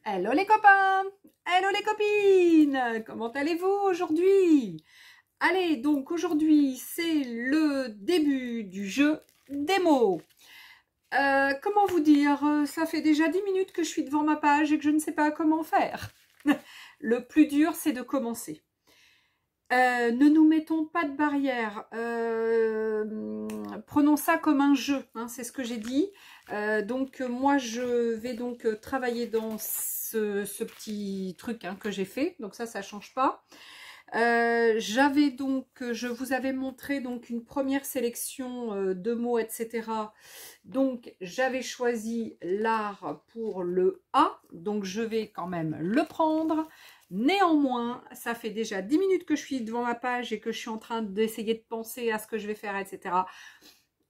Hello les copains, hello les copines, comment allez-vous aujourd'hui? Allez, donc aujourd'hui c'est le début du jeu des mots. Comment vous dire, ça fait déjà 10 minutes que je suis devant ma page et que je ne sais pas comment faire. Le plus dur c'est de commencer. Ne nous mettons pas de barrière, prenons ça comme un jeu, hein, c'est ce que j'ai dit. Donc moi je vais donc travailler dans ce petit truc hein, que j'ai fait, donc ça change pas. J'avais donc, je vous avais montré donc une première sélection de mots, etc. Donc j'avais choisi l'art pour le A, donc je vais quand même le prendre. Néanmoins, ça fait déjà 10 minutes que je suis devant ma page et que je suis en train d'essayer de penser à ce que je vais faire, etc.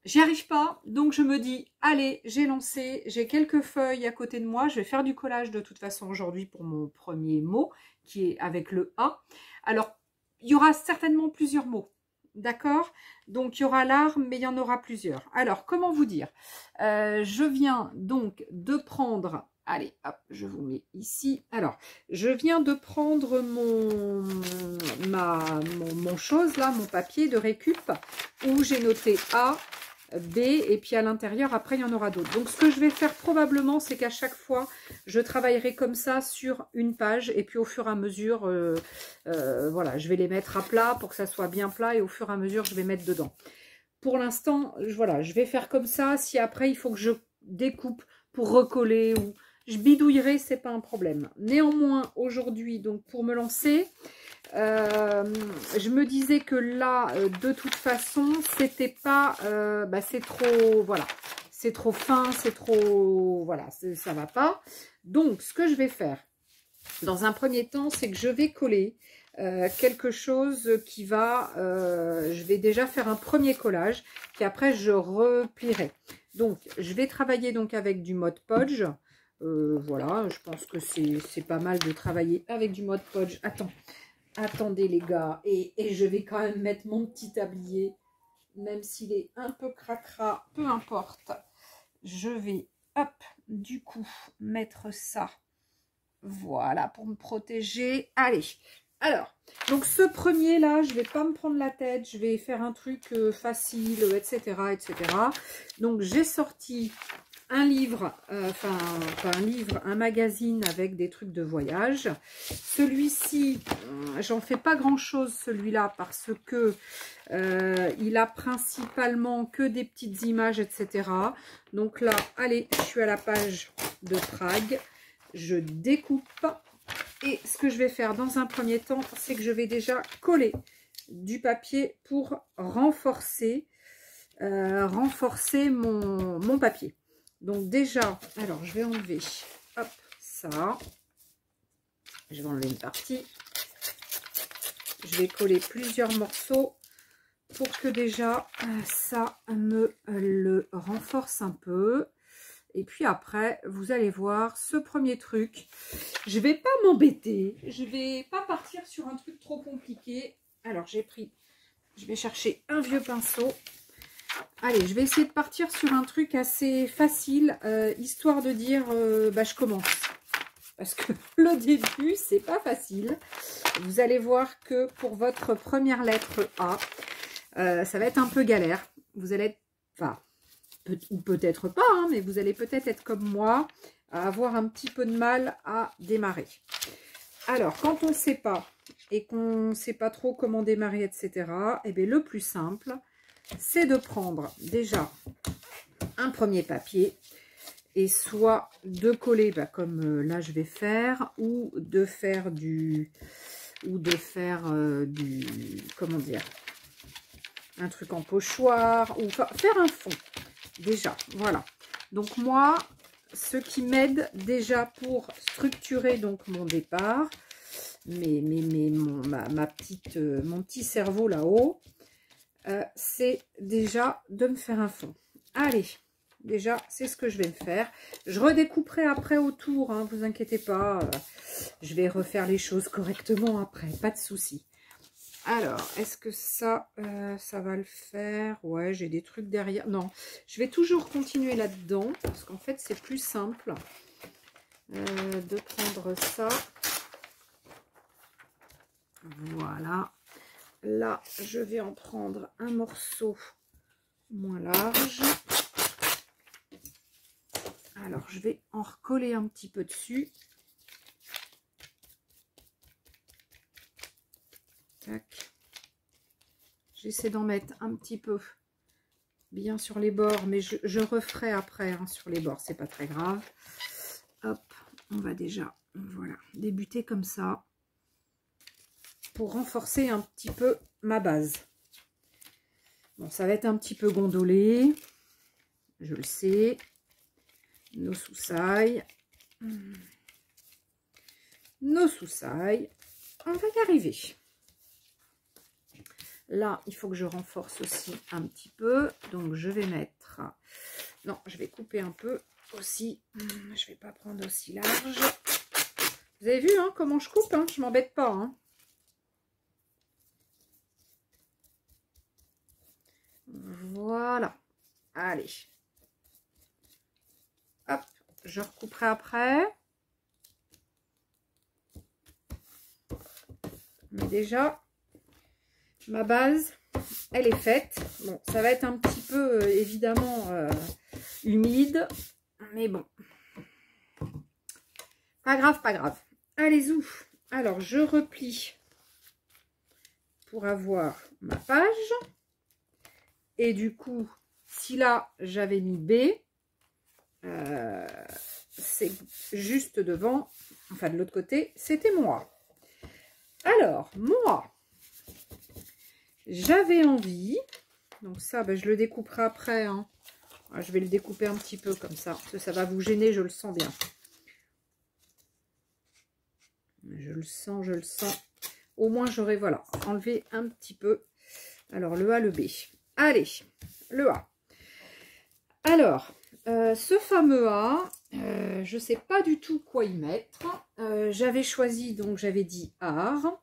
J'y arrive pas, donc je me dis, allez, j'ai lancé, j'ai quelques feuilles à côté de moi, je vais faire du collage de toute façon aujourd'hui pour mon premier mot, qui est avec le A. Alors, il y aura certainement plusieurs mots, d'accord? Donc, il y aura l'art, mais il y en aura plusieurs. Alors, comment vous dire? Je viens donc de prendre... Allez, hop, je vous mets ici. Alors, je viens de prendre mon chose, là, mon papier de récup, où j'ai noté A, B, et puis à l'intérieur, après, il y en aura d'autres. Donc, ce que je vais faire probablement, c'est qu'à chaque fois, je travaillerai comme ça sur une page, et puis au fur et à mesure, voilà, je vais les mettre à plat pour que ça soit bien plat, et au fur et à mesure, je vais mettre dedans. Pour l'instant, voilà, je vais faire comme ça. Si après, il faut que je découpe pour recoller ou je bidouillerai, c'est pas un problème. Néanmoins, aujourd'hui, donc pour me lancer, je me disais que là, de toute façon, c'était pas, c'est trop, voilà, c'est trop fin, c'est trop, voilà, ça va pas. Donc, ce que je vais faire, dans un premier temps, c'est que je vais coller quelque chose qui va, je vais déjà faire un premier collage, puis après je replierai. Donc, je vais travailler donc avec du Mod Podge. Voilà, je pense que c'est pas mal de travailler avec du Mod Podge. Attendez les gars, et je vais quand même mettre mon petit tablier, même s'il est un peu cracra, peu importe. Je vais, hop, du coup, mettre ça, voilà, pour me protéger. Allez, alors, donc ce premier là, je vais pas me prendre la tête, je vais faire un truc facile, etc., etc. Donc j'ai sorti un livre, un magazine avec des trucs de voyage. Celui-ci, j'en fais pas grand-chose celui-là parce que il a principalement que des petites images, etc. Donc là, allez, je suis à la page de Prague. Je découpe et ce que je vais faire dans un premier temps, c'est que je vais déjà coller du papier pour renforcer, mon papier. Donc déjà, alors je vais enlever, hop, ça. Je vais enlever une partie. Je vais coller plusieurs morceaux pour que déjà ça me le renforce un peu. Et puis après, vous allez voir ce premier truc. Je vais pas m'embêter. Je vais pas partir sur un truc trop compliqué. Alors je vais chercher un vieux pinceau. Allez, je vais essayer de partir sur un truc assez facile, histoire de dire, je commence. Parce que le début, c'est pas facile. Vous allez voir que pour votre première lettre A, ça va être un peu galère. Vous allez être, enfin, ou peut-être pas, hein, mais vous allez peut-être être comme moi, à avoir un petit peu de mal à démarrer. Alors, quand on ne sait pas et qu'on ne sait pas trop comment démarrer, etc., eh bien, le plus simple, c'est de prendre déjà un premier papier et soit de coller, comme là je vais faire, ou de faire comment dire, un truc en pochoir, ou faire un fond. Déjà, voilà. Donc moi, ce qui m'aide déjà pour structurer donc mon départ, mon petit cerveau là-haut, c'est déjà de me faire un fond. Allez, déjà, c'est ce que je vais me faire. Je redécouperai après autour, hein, vous inquiétez pas. Je vais refaire les choses correctement après, pas de souci. Alors, est-ce que ça va le faire? Ouais, j'ai des trucs derrière. Non, je vais toujours continuer là-dedans, parce qu'en fait, c'est plus simple. de prendre ça. Voilà. Là, je vais en prendre un morceau moins large. Alors, je vais en recoller un petit peu dessus. Tac. J'essaie d'en mettre un petit peu bien sur les bords, mais je referai après hein, sur les bords, c'est pas très grave. Hop, on va déjà, voilà, débuter comme ça pour renforcer un petit peu ma base. Bon, ça va être un petit peu gondolé, je le sais. Nos soussailles. Nos soussailles. On va y arriver. Là, il faut que je renforce aussi un petit peu. Donc, je vais mettre... Non, je vais couper un peu aussi. Je ne vais pas prendre aussi large. Vous avez vu hein, comment je coupe hein, je ne m'embête pas. Hein. Voilà. Allez. Hop, je recouperai après. Mais déjà, ma base, elle est faite. Bon, ça va être un petit peu, évidemment, humide. Mais bon. Pas grave, pas grave. Allez, ouf. Alors, je replie pour avoir ma page. Et du coup, si là, j'avais mis B, c'est juste devant, enfin de l'autre côté, c'était moi. Alors, moi, j'avais envie, donc ça, ben, je le découperai après, hein. Je vais le découper un petit peu comme ça, parce que ça va vous gêner, je le sens bien. Je le sens, je le sens. Au moins, j'aurai, voilà, enlevé un petit peu. Alors, le A, le B. Allez, le A. Alors, ce fameux A, je ne sais pas du tout quoi y mettre. J'avais choisi, donc j'avais dit art.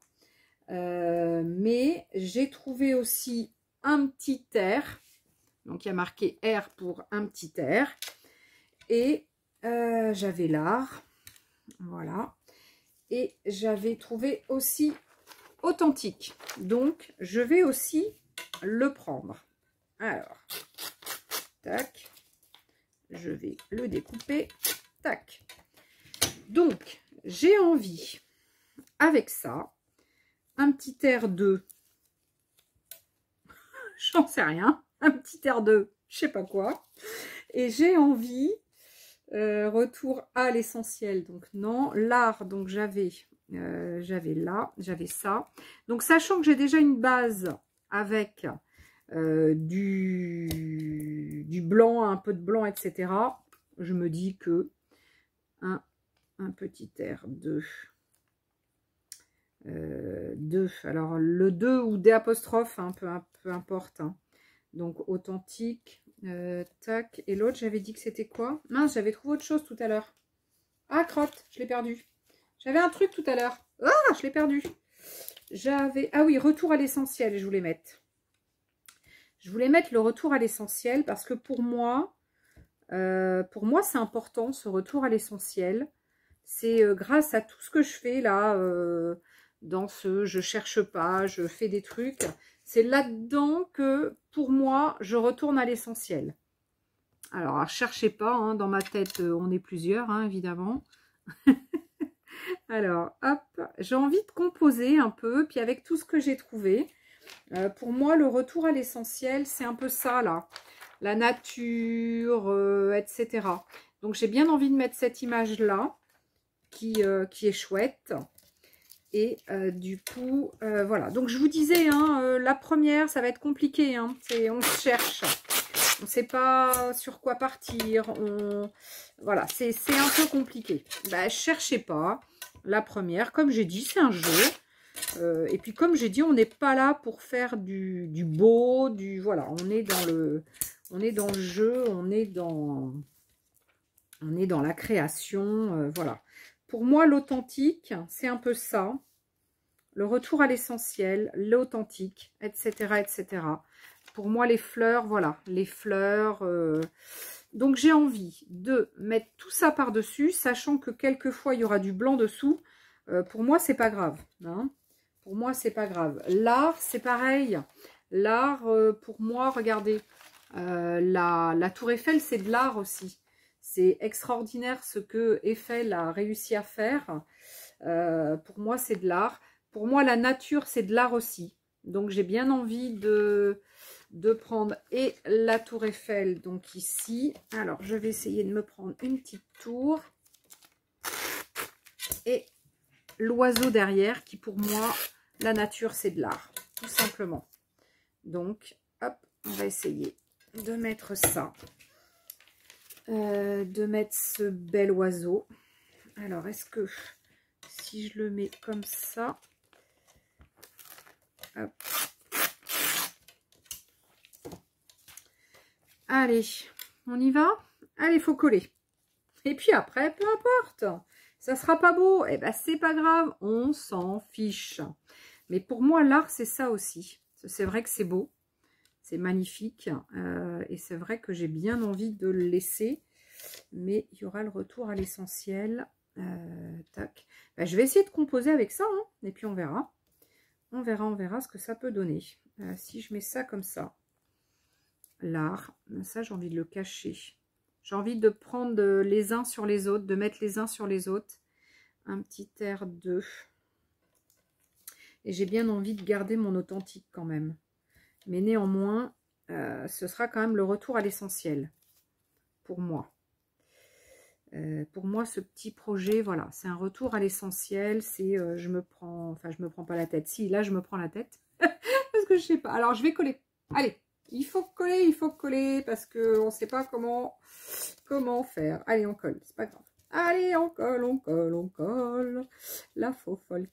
Mais j'ai trouvé aussi un petit R. Donc, il y a marqué R pour un petit R. Et j'avais l'art. Voilà. Et j'avais trouvé aussi authentique. Donc, je vais aussi le prendre. Alors, tac. Je vais le découper. Tac. Donc, j'ai envie, avec ça, un petit air de... J'en sais rien. Un petit air de... Je sais pas quoi. Et j'ai envie... retour à l'essentiel. Donc, non. L'art, donc j'avais là. J'avais ça. Donc, sachant que j'ai déjà une base avec... du blanc, un peu de blanc, etc. Je me dis que un petit air de 2. Alors, le 2 ou des apostrophes, hein, peu importe. Hein. Donc, authentique. Tac. Et l'autre, j'avais dit que c'était quoi? Mince, j'avais trouvé autre chose tout à l'heure. Ah, crotte, je l'ai perdu. J'avais un truc tout à l'heure. Ah, je l'ai perdu. Ah oui, retour à l'essentiel, je voulais mettre. Je voulais mettre le retour à l'essentiel parce que pour moi c'est important, ce retour à l'essentiel. C'est grâce à tout ce que je fais là, dans ce je cherche pas, je fais des trucs. C'est là-dedans que, pour moi, je retourne à l'essentiel. Alors, cherchez pas, hein, dans ma tête, on est plusieurs, hein, évidemment. Alors, hop, j'ai envie de composer un peu, puis avec tout ce que j'ai trouvé. Pour moi, le retour à l'essentiel, c'est un peu ça, là. La nature, etc. Donc, j'ai bien envie de mettre cette image-là, qui est chouette. Et du coup, voilà. Donc, je vous disais, hein, la première, ça va être compliqué. Hein, on se cherche. On ne sait pas sur quoi partir. Voilà, c'est un peu compliqué. Bah, cherchez pas. La première, comme j'ai dit, c'est un jeu. Et puis comme j'ai dit, on n'est pas là pour faire du beau, voilà, on est dans le jeu, on est dans la création, voilà. Pour moi, l'authentique, c'est un peu ça, le retour à l'essentiel, l'authentique, etc., etc. Pour moi, les fleurs, voilà, les fleurs, Donc j'ai envie de mettre tout ça par-dessus, sachant que quelquefois il y aura du blanc dessous. Pour moi, c'est pas grave. Hein. Pour moi, c'est pas grave. L'art, c'est pareil. L'art, pour moi, regardez, la Tour Eiffel, c'est de l'art aussi. C'est extraordinaire ce que Eiffel a réussi à faire. Pour moi, c'est de l'art. Pour moi, la nature, c'est de l'art aussi. Donc, j'ai bien envie de prendre et la Tour Eiffel, donc ici. Alors, je vais essayer de me prendre une petite tour. Et l'oiseau derrière, qui pour moi, la nature, c'est de l'art, tout simplement. Donc, hop, on va essayer de mettre ça. De mettre ce bel oiseau. Alors, est-ce que si je le mets comme ça, hop. Allez, on y va? Allez, il faut coller. Et puis après, peu importe. Ça sera pas beau. Eh ben, c'est pas grave. On s'en fiche. Mais pour moi, l'art, c'est ça aussi. C'est vrai que c'est beau. C'est magnifique. Et c'est vrai que j'ai bien envie de le laisser. Mais il y aura le retour à l'essentiel. Tac. Ben, je vais essayer de composer avec ça. Hein, et puis on verra. On verra ce que ça peut donner. Si je mets ça comme ça. L'art. Ça, j'ai envie de le cacher. J'ai envie de prendre les uns sur les autres. De mettre les uns sur les autres. Un petit air de... Et j'ai bien envie de garder mon authentique quand même. Mais néanmoins, ce sera quand même le retour à l'essentiel. Pour moi. Pour moi, ce petit projet, voilà, c'est un retour à l'essentiel. C'est, je me prends pas la tête. Si, là, je me prends la tête. Parce que je sais pas. Alors, je vais coller. Allez, il faut coller parce qu'on ne sait pas comment faire. Allez, on colle, c'est pas grave. Allez, on colle. La faux folle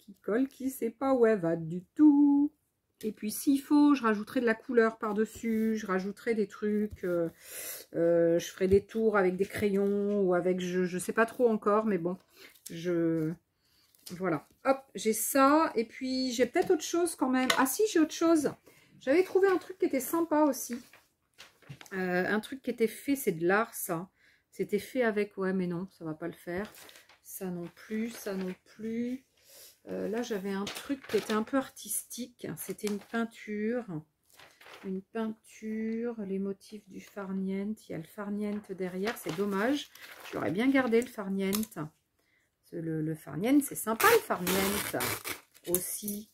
qui sait pas où elle va du tout. Et puis, s'il faut, je rajouterai de la couleur par-dessus. Je rajouterai des trucs. Je ferai des tours avec des crayons ou avec... Je sais pas trop encore, mais bon. Voilà. Hop, j'ai ça. Et puis, j'ai peut-être autre chose quand même. Ah si, j'ai autre chose. J'avais trouvé un truc qui était sympa aussi. Un truc qui était fait, c'est de l'art, ça. C'était fait avec... Ouais, mais non, ça va pas le faire. Ça non plus, ça non plus. Là, j'avais un truc qui était un peu artistique. C'était une peinture. Une peinture, les motifs du farniente. Il y a le farniente derrière, c'est dommage. J'aurais bien gardé le farniente. Le farniente, c'est sympa le farniente aussi.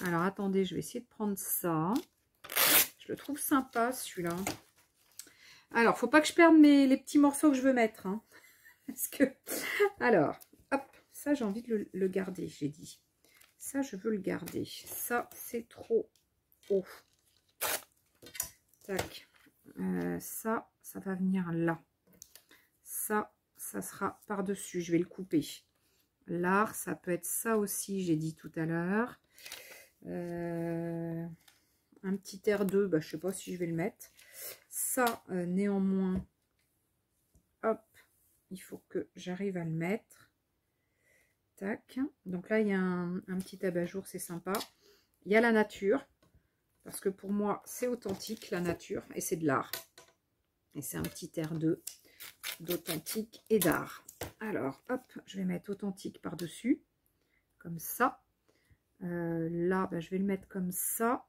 Alors, attendez, je vais essayer de prendre ça. Je le trouve sympa, celui-là. Alors, faut pas que je perde les petits morceaux que je veux mettre. Hein. Parce que... Alors, hop, ça, j'ai envie de le garder, j'ai dit. Ça, je veux le garder. Ça, c'est trop haut. Tac. Ça va venir là. Ça sera par-dessus. Je vais le couper. L'art, ça peut être ça aussi, j'ai dit tout à l'heure. Un petit R2, bah, je ne sais pas si je vais le mettre. Ça, néanmoins, hop, il faut que j'arrive à le mettre. Tac. Donc là, il y a un petit abat-jour, c'est sympa. Il y a la nature, parce que pour moi, c'est authentique, la nature, et c'est de l'art. Et c'est un petit R2 d'authentique et d'art. Alors, hop, je vais mettre authentique par-dessus, comme ça. Là, bah, je vais le mettre comme ça.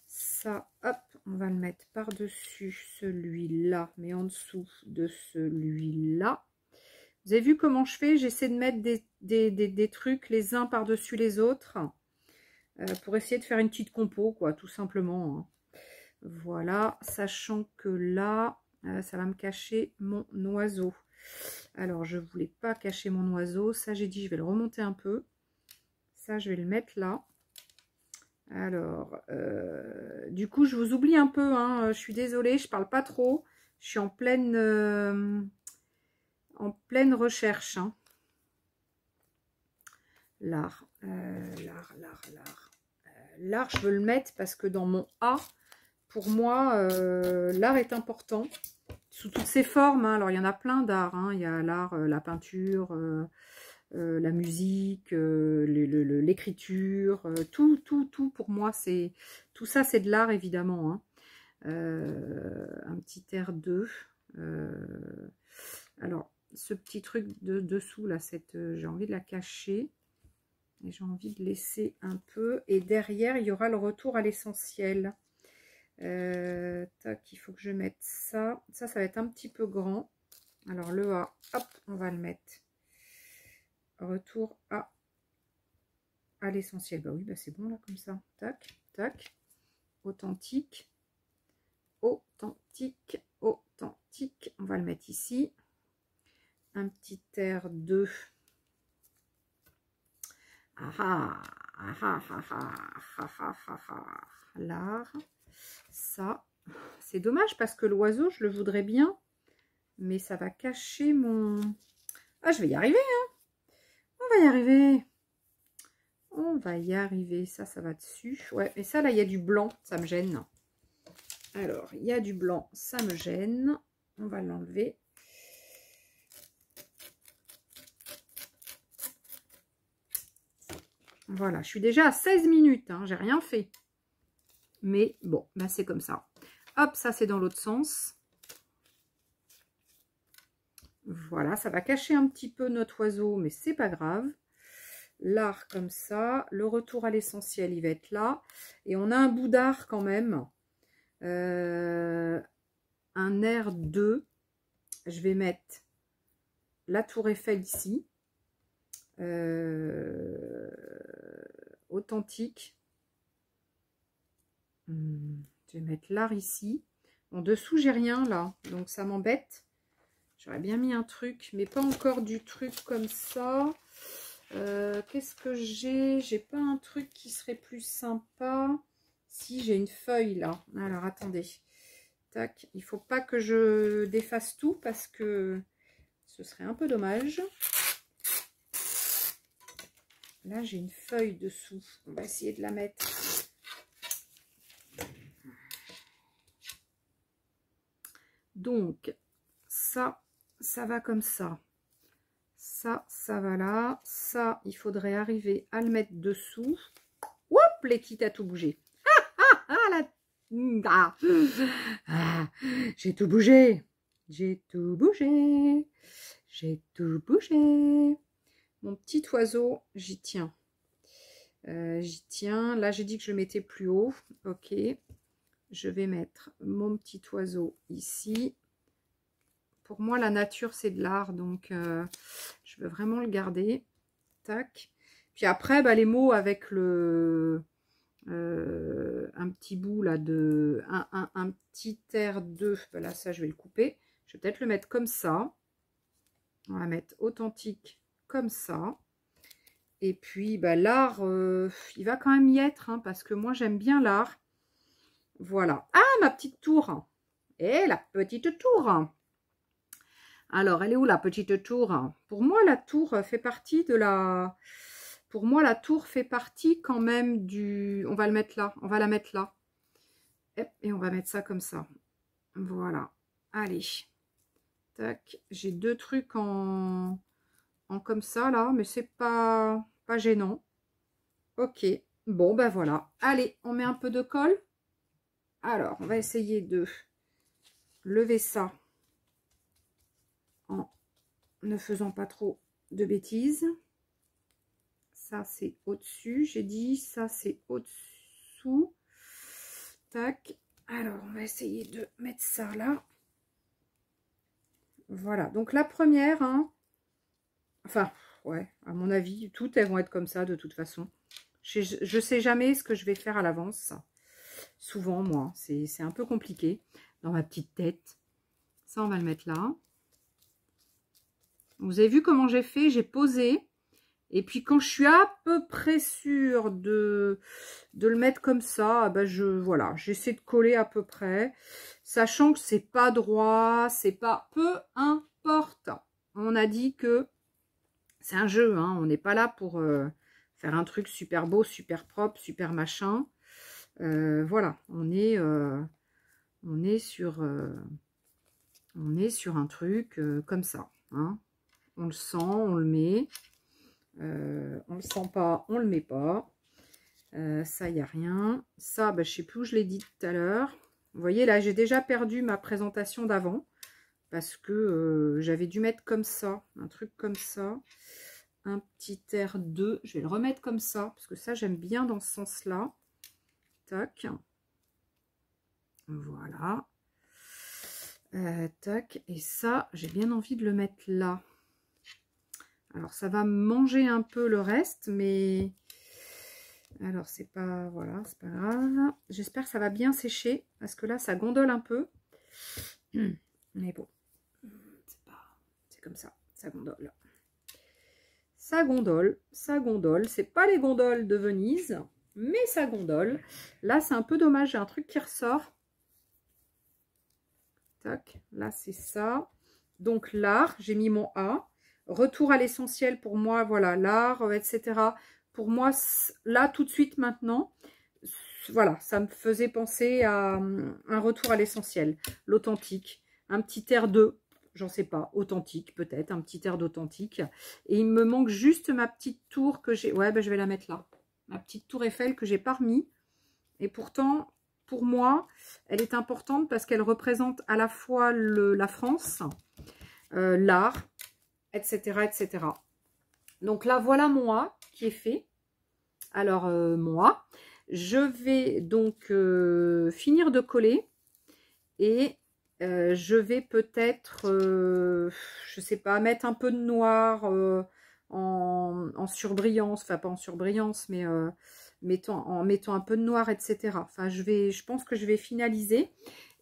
Ça, hop, on va le mettre par-dessus celui-là, mais en dessous de celui-là. Vous avez vu comment je fais? J'essaie de mettre des trucs les uns par-dessus les autres pour essayer de faire une petite compo, quoi, tout simplement. Hein. Voilà, sachant que là, ça va me cacher mon oiseau. Alors, je ne voulais pas cacher mon oiseau. Ça, j'ai dit, je vais le remonter un peu. Ça, je vais le mettre là. Alors, du coup, je vous oublie un peu. Hein, je suis désolée, je ne parle pas trop. Je suis en pleine recherche. Hein. L'art. L'art, je veux le mettre parce que dans mon A, pour moi, l'art est important. Sous toutes ses formes. Hein. Alors, il y en a plein d'art. Hein. Il y a l'art, la peinture... la musique, l'écriture, tout pour moi, c'est tout ça, c'est de l'art évidemment. Hein. Un petit R2, Alors, ce petit truc de dessous, là, j'ai envie de la cacher. Et j'ai envie de laisser un peu. Et derrière, il y aura le retour à l'essentiel. Tac, il faut que je mette ça. Ça va être un petit peu grand. Alors, le A, hop, on va le mettre. Retour à l'essentiel. Bah oui, bah c'est bon, là, comme ça. Tac, tac. Authentique. Authentique. Authentique. On va le mettre ici. Un petit air de... L'art. Ça, c'est dommage parce que l'oiseau, je le voudrais bien, mais ça va cacher mon... Ah, je vais y arriver, hein. On va y arriver. On va y arriver. Ça va dessus. Ouais, mais ça, là, il y a du blanc. Ça me gêne. Alors, il y a du blanc. Ça me gêne. On va l'enlever. Voilà, je suis déjà à 16 minutes, hein, j'ai rien fait. Mais bon, ben c'est comme ça. Hop, ça c'est dans l'autre sens. Voilà, ça va cacher un petit peu notre oiseau, mais c'est pas grave. L'art comme ça, le retour à l'essentiel, il va être là. Et on a un bout d'art quand même. Un R2. Je vais mettre la tour Eiffel ici. Authentique. Je vais mettre l'art ici. En dessous, j'ai rien là, donc ça m'embête. J'aurais bien mis un truc, mais pas encore du truc comme ça. Qu'est-ce que j'ai? J'ai pas un truc qui serait plus sympa. Si, j'ai une feuille là. Alors, attendez. Tac, il faut pas que je défasse tout parce que ce serait un peu dommage. Là, j'ai une feuille dessous. On va essayer de la mettre. Donc, ça va comme ça. Ça va là. Ça, il faudrait arriver à le mettre dessous. Hop, l'équipe a tout bougé. J'ai tout bougé. J'ai tout bougé. J'ai tout bougé. Mon petit oiseau, j'y tiens. J'y tiens. Là, j'ai dit que je mettais plus haut. Ok. Je vais mettre mon petit oiseau ici. Pour moi, la nature, c'est de l'art. Donc, je veux vraiment le garder. Tac. Puis après, bah, les mots avec le... un petit bout là de... Un petit air de... Bah, là, ça, je vais le couper. Je vais peut-être le mettre comme ça. On va mettre authentique comme ça. Et puis, bah, l'art, il va quand même y être. Hein, parce que moi, j'aime bien l'art. Voilà. Ah, ma petite tour. Et la petite tour. Alors, elle est où la petite tour? Pour moi, la tour fait partie de la... Pour moi, la tour fait partie quand même du... On va le mettre là. On va la mettre là. Et on va mettre ça comme ça. Voilà. Allez. Tac. J'ai deux trucs en comme ça, là. Mais c'est pas gênant. Ok. Bon, ben voilà. Allez, on met un peu de colle. Alors, on va essayer de lever ça en ne faisant pas trop de bêtises. Ça, c'est au-dessus. J'ai dit, ça, c'est au-dessous. Tac. Alors, on va essayer de mettre ça là. Voilà. Donc, la première, hein, enfin, ouais, à mon avis, toutes, elles vont être comme ça de toute façon. Je sais jamais ce que je vais faire à l'avance. Souvent, moi, c'est un peu compliqué dans ma petite tête. Ça, on va le mettre là. Vous avez vu comment j'ai fait? J'ai posé. Et puis, quand je suis à peu près sûre de le mettre comme ça, ben voilà, j'essaie de coller à peu près. Sachant que c'est pas droit, c'est pas... Peu importe. On a dit que c'est un jeu, hein, on n'est pas là pour faire un truc super beau, super propre, super machin. Voilà, on est sur un truc comme ça. Hein. On le sent, on le met. On le sent pas, on le met pas. Ça, il n'y a rien. Ça, ben, je sais plus où je l'ai dit tout à l'heure. Vous voyez, là, j'ai déjà perdu ma présentation d'avant. parce que j'avais dû mettre comme ça, un truc comme ça. Un petit R2, je vais le remettre comme ça, parce que ça, j'aime bien dans ce sens-là. Tac. Voilà. Tac. Et ça, j'ai bien envie de le mettre là. Alors, ça va manger un peu le reste, mais... Alors, c'est pas... Voilà, c'est pas grave. J'espère que ça va bien sécher, parce que là, ça gondole un peu. Mais bon, c'est comme ça, ça gondole. Ça gondole, ça gondole. C'est pas les gondoles de Venise, mais ça gondole. Là, c'est un peu dommage, j'ai un truc qui ressort. Tac, là, c'est ça. Donc, l'art, j'ai mis mon A. Retour à l'essentiel pour moi, voilà, l'art, etc. Pour moi, là, tout de suite, maintenant, voilà, ça me faisait penser à un retour à l'essentiel, l'authentique. Un petit air de... J'en sais pas, authentique peut-être, un petit air d'authentique. Et il me manque juste ma petite tour que j'ai... Ouais, ben, je vais la mettre là. Ma petite tour Eiffel que j'ai pas remis. Et pourtant, pour moi, elle est importante parce qu'elle représente à la fois la France, l'art, etc., etc. Donc là, voilà mon A qui est fait. Alors, moi, je vais donc finir de coller et... je vais peut-être, je sais pas, mettre un peu de noir en surbrillance, enfin pas en surbrillance, mais en mettant un peu de noir, etc. Enfin, je pense que je vais finaliser.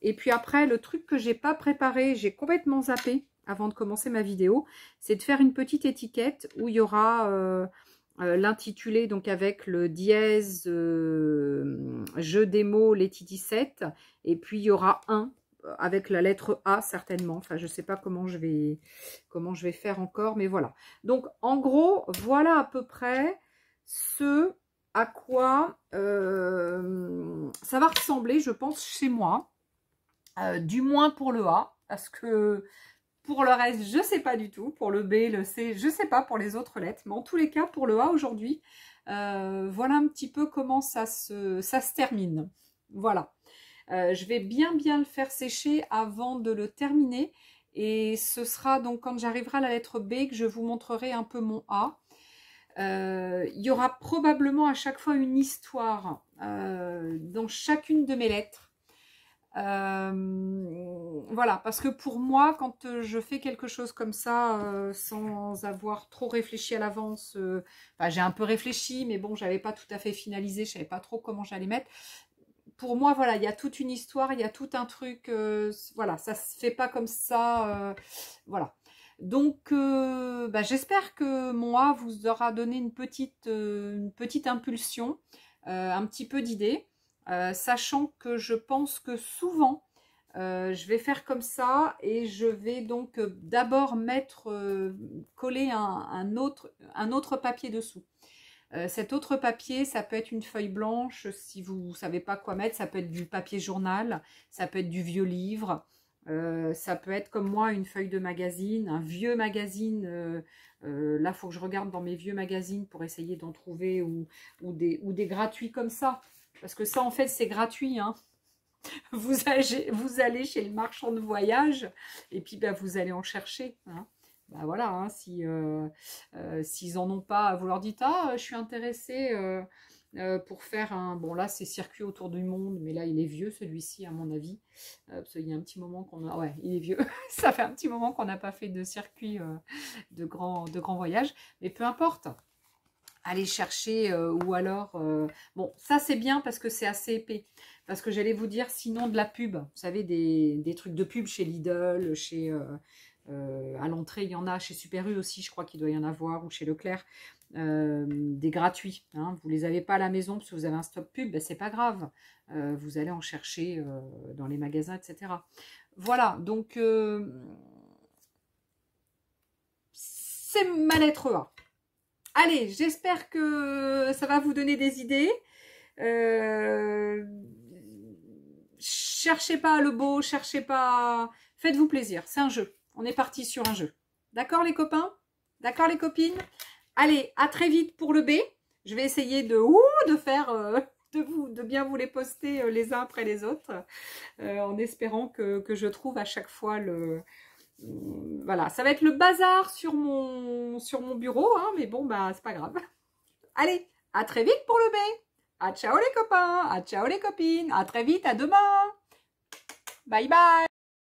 Et puis après, le truc que j'ai pas préparé, j'ai complètement zappé avant de commencer ma vidéo, c'est de faire une petite étiquette où il y aura l'intitulé, donc avec le dièse jeu des mots Letty 17, et puis il y aura un avec la lettre A certainement. Enfin, je ne sais pas comment je vais faire encore, mais voilà. Donc, en gros, voilà à peu près ce à quoi ça va ressembler, je pense, chez moi. Du moins pour le A, parce que pour le reste, je ne sais pas du tout. Pour le B, le C, je ne sais pas pour les autres lettres. Mais en tous les cas, pour le A aujourd'hui, voilà un petit peu comment ça se termine. Voilà. Je vais bien le faire sécher avant de le terminer. Et ce sera donc quand j'arriverai à la lettre B que je vous montrerai un peu mon A. Il y aura probablement à chaque fois une histoire dans chacune de mes lettres. Voilà, parce que pour moi, quand je fais quelque chose comme ça, sans avoir trop réfléchi à l'avance, j'ai un peu réfléchi, mais bon, j'avais pas tout à fait finalisé, je savais pas trop comment j'allais mettre. Pour moi, voilà, il y a toute une histoire, il y a tout un truc, voilà, ça se fait pas comme ça, voilà. Donc, j'espère que mon A vous aura donné une petite impulsion, un petit peu d'idée, sachant que je pense que souvent, je vais faire comme ça et je vais donc d'abord coller un autre papier dessous. Cet autre papier, ça peut être une feuille blanche, si vous ne savez pas quoi mettre, ça peut être du papier journal, ça peut être du vieux livre, ça peut être comme moi une feuille de magazine, un vieux magazine. Là, il faut que je regarde dans mes vieux magazines pour essayer d'en trouver ou des gratuits comme ça. Parce que ça, en fait, c'est gratuit, hein. Vous allez chez le marchand de voyage et puis vous allez en chercher, hein. Voilà, hein, s'ils n'en ont pas, vous leur dites « Ah, je suis intéressée pour faire un... » Bon, là, c'est circuit autour du monde, mais là, il est vieux, celui-ci, à mon avis. Parce qu'il y a un petit moment qu'on a... Ouais, il est vieux. Ça fait un petit moment qu'on n'a pas fait de circuit de grand voyage. Mais peu importe. Aller chercher ou alors... Bon, ça, c'est bien parce que c'est assez épais. Parce que j'allais vous dire, sinon, de la pub. Vous savez, des trucs de pub chez Lidl, chez... à l'entrée, il y en a chez Super U aussi, je crois qu'il doit y en avoir, ou chez Leclerc, des gratuits. Hein. Vous ne les avez pas à la maison parce que vous avez un stop pub, c'est pas grave. Vous allez en chercher dans les magasins, etc. Voilà, donc c'est ma lettre A. Allez, j'espère que ça va vous donner des idées. Cherchez pas le beau, cherchez pas... Faites-vous plaisir, c'est un jeu. On est parti sur un jeu. D'accord les copains? D'accord les copines? Allez, à très vite pour le B. Je vais essayer de faire, de bien vous les poster les uns après les autres, en espérant que je trouve à chaque fois voilà, ça va être le bazar sur mon bureau, hein, mais bon, bah, c'est pas grave. Allez, à très vite pour le B. À ciao les copains, à ciao les copines, à très vite, à demain. Bye bye.